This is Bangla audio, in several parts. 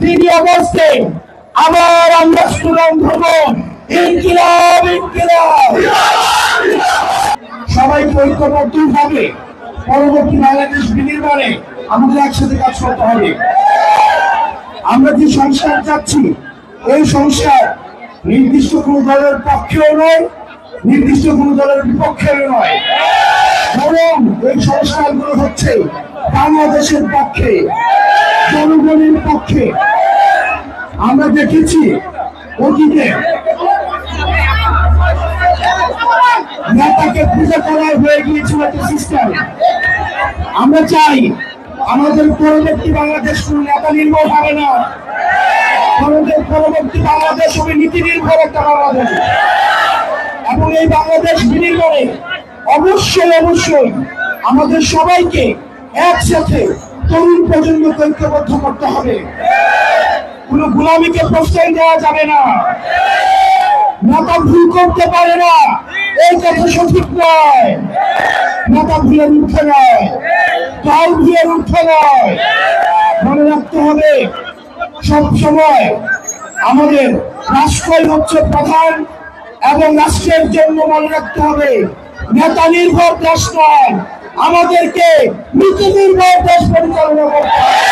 তিনি অবস্থে আবার আমরা স্লোগান ধরব, ইনকিলাব ইনকিলাব। সবাইকে ঐক্যবদ্ধভাবে পরবর্তী বাংলাদেশ বিনির্মাণে আমাদের একসাথে কাজ করতে হবে। আমরা যে সংস্কার চাচ্ছি, এই সংস্কার নির্দিষ্ট কোন দলের পক্ষেও নয়, নির্দিষ্ট কোন দলের বিপক্ষেও নয়, বরং এই সংস্কারগুলো হচ্ছে বাংলাদেশের পক্ষে, জনগণের পক্ষে। আমরা দেখেছি অতীতে নেতাকে পূজা করা হয়ে গিয়েছিল একটা সিস্টেম। আমরা চাই আমাদের পরবর্তী বাংলাদেশ কোন নেতা নির্ভর হবে না, আমাদের পরবর্তী বাংলাদেশ হবে নীতি নির্ভর একটা বাংলাদেশ। এবং এই বাংলাদেশ বিনির্মাণে অবশ্যই অবশ্যই আমাদের সবাইকে একসাথে তরুণ প্রজন্মকে ঐক্যবদ্ধ করতে হবে। কোন গোলামীকে প্রশ্রয় দেওয়া যাবে না। নেতা ভুল করতে পারে না, এই কথা সঠিক নয়। নেতা ভুলের উঠে নয়, দল ভুলের উঠে নয়। মনে রাখতে হবে সব সময় আমাদের রাষ্ট্রই হচ্ছে প্রধান, এবং রাষ্ট্রের জন্য মনে রাখতে হবে নেতা নির্ভর দেশ নয়, আমাদেরকে নীতি নির্ভর দেশ পরিচালনা করতে হবে।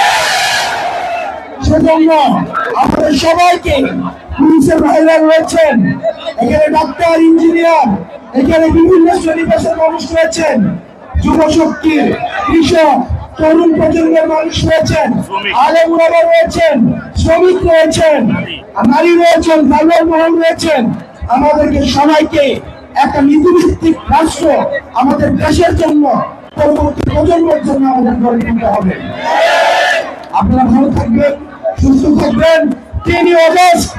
সেজন্য আমাদের সবাইকে, পুলিশের ভাইরা রয়েছেন এখানে, ডাক্তার, ইঞ্জিনিয়ার, এখানে বিভিন্ন শ্রেণী পেশার মানুষ রয়েছেন, যুব শক্তির, কৃষক, তরুণ প্রজন্মের মানুষ রয়েছেন, আলেম ওলামা রয়েছেন, শ্রমিক রয়েছেন, নারী রয়েছেন, বাংলার মহল রয়েছেন। আমাদেরকে সবাইকে একটা নীতিভিত্তিক রাষ্ট্র আমাদের দেশের জন্য, পরবর্তী প্রজন্মের জন্য আমাদের গড়ে তুলতে হবে। আপনারা ভালো থাকবেন, সুস্থ থাকবেন। 3 আগস্ট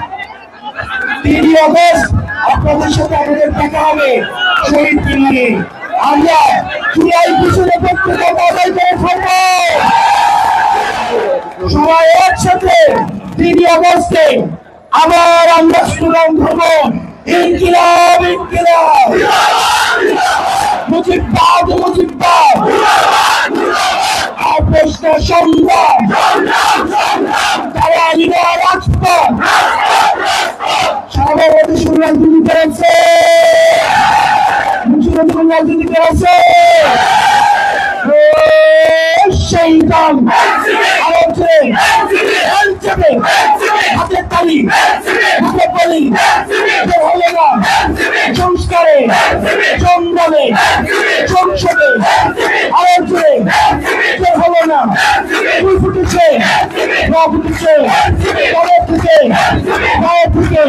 আপনাদের সাথে আমাদের দেখা হবে শহীদ মিনারে। আমরা জুলাই পিছনে পত্রিকা আদায় করে থাকব। সবাই একসাথে 3 আগস্টে আবার আমরা স্লোগান ধরব, ইনকিলাব ইনকিলাব, মুজিববাদ মুজিববাদ, প্রশ্ন সংগ্রাম, তারা রাজপথ। সভাপতি রাজনীতি করেছে, মুখ্যমন্ত্রী রাজনীতি করেছে, সেই দল হাতের তালি, হাতে বলি হলো না। সংস্কারে, জঙ্গলে, সংসদে আলোচনে হলো না। ফুল ফুটেছে, ফুটেছে পরের থেকে, গায়ের থেকে,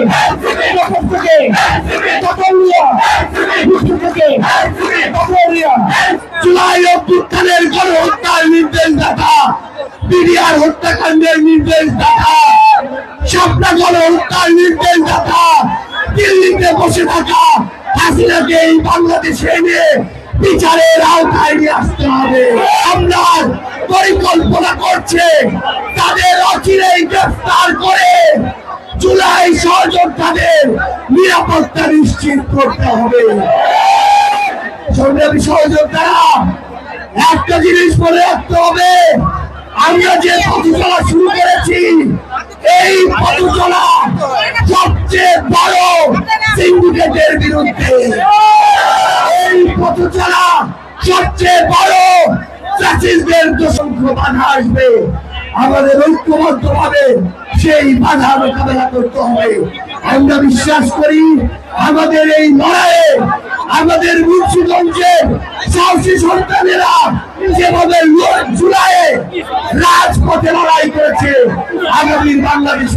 চোখের থেকে, চকলিয়া, মুক্তি থেকে, চকলিয়া। জুলাই অভ্যুত্থানের গণহত্যার নির্দেশ দেখা, বিডিআর হত্যাকাণ্ডের নির্দেশ দেখা, শাপলা গণহত্যার নির্দেশ দেখা, দিল্লিতে বসে থাকা হাসিনাকে এই বাংলাদেশে এনে বিচারের আওতায় নিয়ে আসতে হবে। আমরা পরিকল্পনা করছে তাদের অচিরেই গ্রেফতার করে জুলাই সহযোদ্ধাদের নিরাপত্তা নিশ্চিত করতে হবে। সংগ্রামী সহযোদ্ধারা, একটা জিনিস মনে রাখতে হবে, আমরা যে পথ চলা শুরু করেছি, এই পথ চলা সবচেয়ে বড় সিন্ডিকেটের বিরুদ্ধে। এই পথ চলা সবচেয়ে বড় ফ্যাসিস্টদের অসংখ্য বাধা আসবে। আমাদের ঐক্যবদ্ধভাবে সেই বাধা মোকাবেলা করতে হবে। আমরা বিশ্বাস করি আমাদের এই লড়াইয়ে আমাদের মুন্সিগঞ্জের সাহসী সন্তানেরা যেভাবে জুলাইয়ে রাজপথে লড়াই করেছে, আগামী বাংলাদেশ